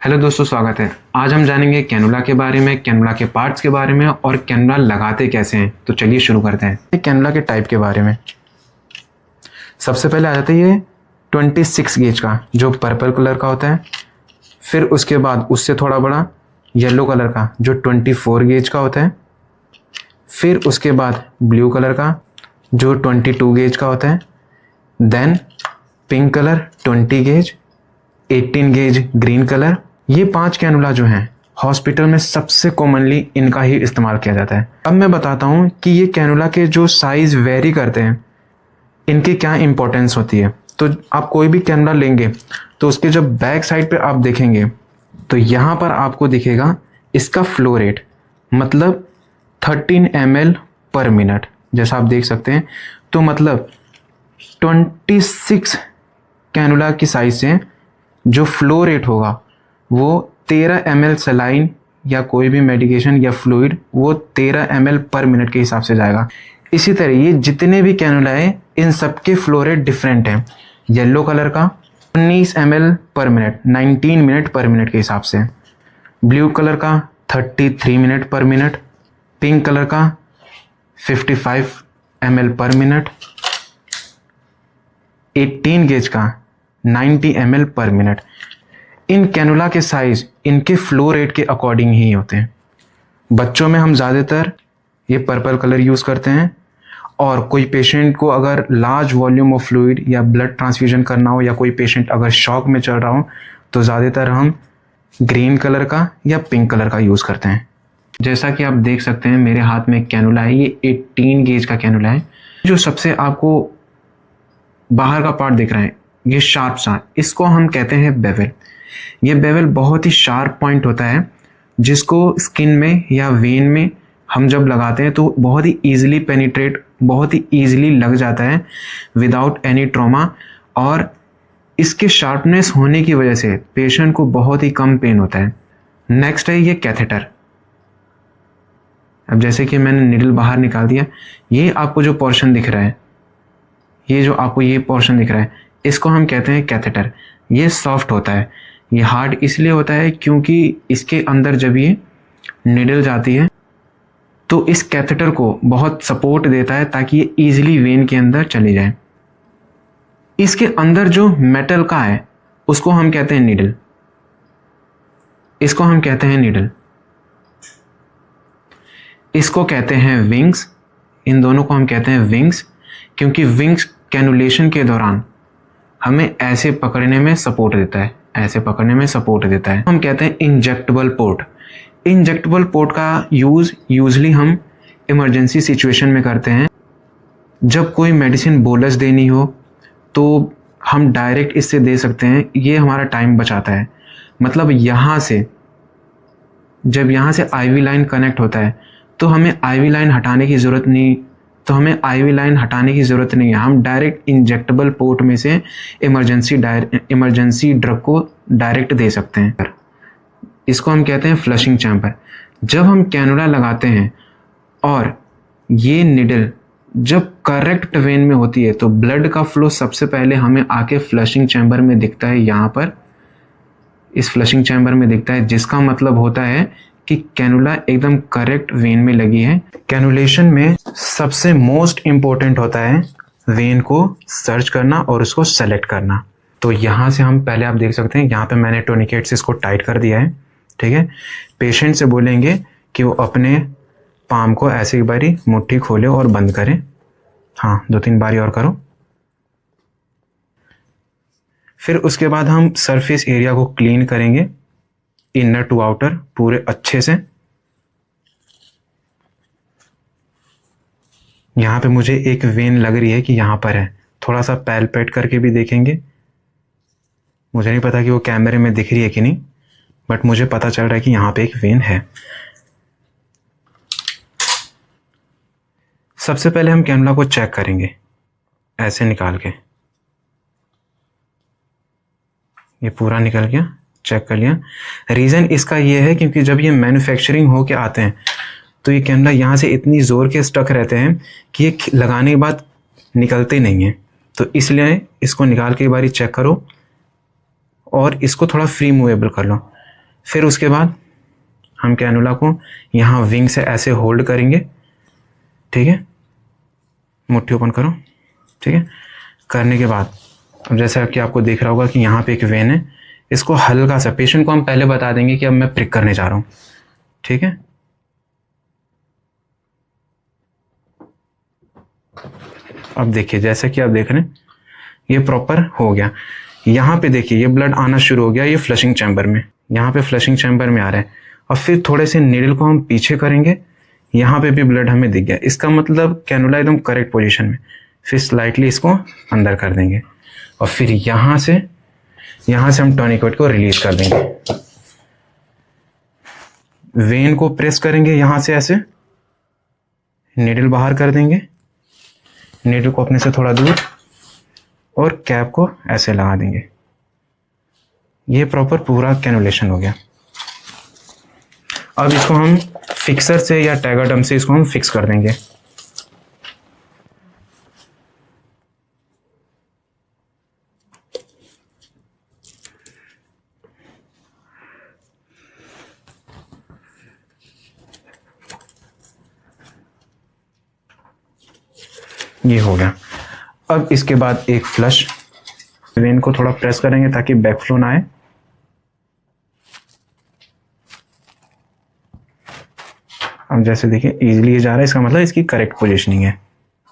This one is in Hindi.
हेलो दोस्तों, स्वागत है। आज हम जानेंगे कैनुला के बारे में, कैनुला के पार्ट्स के बारे में और कैनुला लगाते कैसे हैं। तो चलिए शुरू करते हैं। कैनुला के टाइप के बारे में सबसे पहले आ जाता है ये 26 गेज का, जो पर्पल कलर का होता है। फिर उसके बाद उससे थोड़ा बड़ा येलो कलर का, जो 24 गेज का होता है। फिर उसके बाद ब्लू कलर का, जो 22 गेज का होता है। Then pink colour 20 gauge, 18 gauge green colour. ये 5 कैनुला जो हैं हॉस्पिटल में सबसे कॉमनली इनका ही इस्तेमाल किया जाता है। अब मैं बताता हूँ कि ये कैनुला के जो साइज़ वेरी करते हैं, इनकी क्या इंपॉर्टेंस होती है। तो आप कोई भी कैनुला लेंगे तो उसके जब बैक साइड पे आप देखेंगे तो यहाँ पर आपको दिखेगा इसका फ्लो रेट, मतलब 13 ml पर मिनट, जैसा आप देख सकते हैं। तो मतलब 26 कैनुला की साइज से जो फ्लो रेट होगा वो 13 ml सलाइन या कोई भी मेडिकेशन या फ्लूइड, वो 13 ml पर मिनट के हिसाब से जाएगा। इसी तरह ये जितने भी कैनुला है इन सबके फ्लो रेट डिफरेंट हैं। येलो कलर का 19 ml पर मिनट, 19 मिनट पर मिनट के हिसाब से। ब्लू कलर का 33 मिनट पर मिनट। पिंक कलर का 55 ml पर मिनट। 18 गेज का 90 ml पर मिनट। इन कैनुला के साइज इनके फ्लो रेट के अकॉर्डिंग ही होते हैं। बच्चों में हम ज़्यादातर ये पर्पल कलर यूज़ करते हैं, और कोई पेशेंट को अगर लार्ज वॉल्यूम ऑफ फ्लूइड या ब्लड ट्रांसफ्यूजन करना हो, या कोई पेशेंट अगर शॉक में चल रहा हो, तो ज़्यादातर हम ग्रीन कलर का या पिंक कलर का यूज़ करते हैं। जैसा कि आप देख सकते हैं मेरे हाथ में कैनुला है, ये 18 गेज का कैनुला है। जो सबसे आपको बाहर का पार्ट दिख रहा है, ये शार्प सा, इसको हम कहते हैं बेवल। ये बेवल बहुत ही शार्प पॉइंट होता है, जिसको स्किन में या वेन में हम जब लगाते हैं तो बहुत ही ईजिली पेनिट्रेट, बहुत ही ईजिली लग जाता है विदाउट एनी ट्रॉमा। और इसके शार्पनेस होने की वजह से पेशेंट को बहुत ही कम पेन होता है। नेक्स्ट है ये कैथेटर। अब जैसे कि मैंने निडल बाहर निकाल दिया, ये आपको जो पोर्शन दिख रहा है, ये जो आपको ये पोर्शन दिख रहा है, इसको हम कहते हैं कैथेटर। ये सॉफ्ट होता है, ये हार्ड इसलिए होता है क्योंकि इसके अंदर जब ये निडल जाती है तो इस कैथेटर को बहुत सपोर्ट देता है ताकि ये ईजिली वेन के अंदर चली जाए। इसके अंदर जो मेटल का है उसको हम कहते हैं नीडल, इसको हम कहते हैं नीडल। इसको कहते हैं विंग्स, इन दोनों को हम कहते हैं विंग्स, क्योंकि विंग्स कैनुलेशन के दौरान हमें ऐसे पकड़ने में सपोर्ट देता है, ऐसे पकड़ने में सपोर्ट देता है। हम कहते हैं इंजेक्टेबल पोर्ट। इंजेक्टेबल पोर्ट का यूज़ यूजली हम इमरजेंसी सिचुएशन में करते हैं। जब कोई मेडिसिन बोलस देनी हो तो हम डायरेक्ट इससे दे सकते हैं, ये हमारा टाइम बचाता है। मतलब यहाँ से जब यहाँ से आईवी लाइन कनेक्ट होता है तो हमें आईवी लाइन हटाने की ज़रूरत नहीं, है। हम डायरेक्ट इंजेक्टेबल पोर्ट में से इमरजेंसी ड्रग को डायरेक्ट दे सकते हैं। इसको हम कहते हैं फ्लशिंग चैम्बर। जब हम कैनुला लगाते हैं और ये निडल जब करेक्ट वेन में होती है तो ब्लड का फ्लो सबसे पहले हमें आके फ्लशिंग चैम्बर में दिखता है। यहाँ पर इस फ्लशिंग चैम्बर में दिखता है, जिसका मतलब होता है कि कैनुला एकदम करेक्ट वेन में लगी है। कैनुलेशन में सबसे मोस्ट इम्पोर्टेंट होता है वेन को सर्च करना और उसको सेलेक्ट करना। तो यहाँ से हम पहले आप देख सकते हैं, यहाँ पे मैंने टोनिकेट से इसको टाइट कर दिया है। ठीक है, पेशेंट से बोलेंगे कि वो अपने पाम को ऐसे एक बारी मुट्ठी खोले और बंद करें। हाँ, 2-3 बारी और करो। फिर उसके बाद हम सरफेस एरिया को क्लीन करेंगे, इनर टू आउटर पूरे अच्छे से। यहाँ पे मुझे एक वेन लग रही है कि यहाँ पर है, थोड़ा सा पैलपेट करके भी देखेंगे। मुझे नहीं पता कि वो कैमरे में दिख रही है कि नहीं, बट मुझे पता चल रहा है कि यहाँ पे एक वेन है। सबसे पहले हम कैनुला को चेक करेंगे, ऐसे निकाल के। ये पूरा निकल गया, चेक कर लिया। रीज़न इसका ये है क्योंकि जब ये मैन्युफैक्चरिंग होके आते हैं तो ये कैनुला यहाँ से इतनी ज़ोर के स्टक रहते हैं कि ये लगाने के बाद निकलते नहीं हैं। तो इसलिए इसको निकाल के एक बारी चेक करो और इसको थोड़ा फ्री मूवेबल कर लो। फिर उसके बाद हम कैनुला को यहाँ विंग से ऐसे होल्ड करेंगे, ठीक है। मुट्ठी ओपन करो, ठीक है। करने के बाद अब जैसा कि आपको दिख रहा होगा कि यहाँ पे एक वेन है, इसको हल्का सा, पेशेंट को हम पहले बता देंगे कि अब मैं प्रिक करने जा रहा हूँ, ठीक है। अब देखिए जैसा कि आप देख रहे हैं ये प्रॉपर हो गया। यहाँ पे देखिए ये ब्लड आना शुरू हो गया, ये फ्लशिंग चैम्बर में, यहाँ पे फ्लशिंग चैम्बर में आ रहा है। और फिर थोड़े से नीडल को हम पीछे करेंगे, यहाँ पे भी ब्लड हमें दिख गया, इसका मतलब कैनुला एकदम करेक्ट पोजीशन में। फिर स्लाइटली इसको अंदर कर देंगे और फिर यहाँ से हम टर्निकेट को रिलीज कर देंगे। वेन को प्रेस करेंगे यहाँ से ऐसे, नीडल बाहर कर देंगे, नीडल को अपने से थोड़ा दूर, और कैप को ऐसे लगा देंगे। ये प्रॉपर पूरा कैनुलेशन हो गया। अब इसको हम फिक्सर से या टैगाडम से इसको हम फिक्स कर देंगे। ये हो गया। अब इसके बाद एक फ्लश, वेन को थोड़ा प्रेस करेंगे ताकि बैकफ्लो ना आए। अब जैसे देखिए इजीली ये जा रहा है, इसका मतलब इसकी करेक्ट पोजीशनिंग है।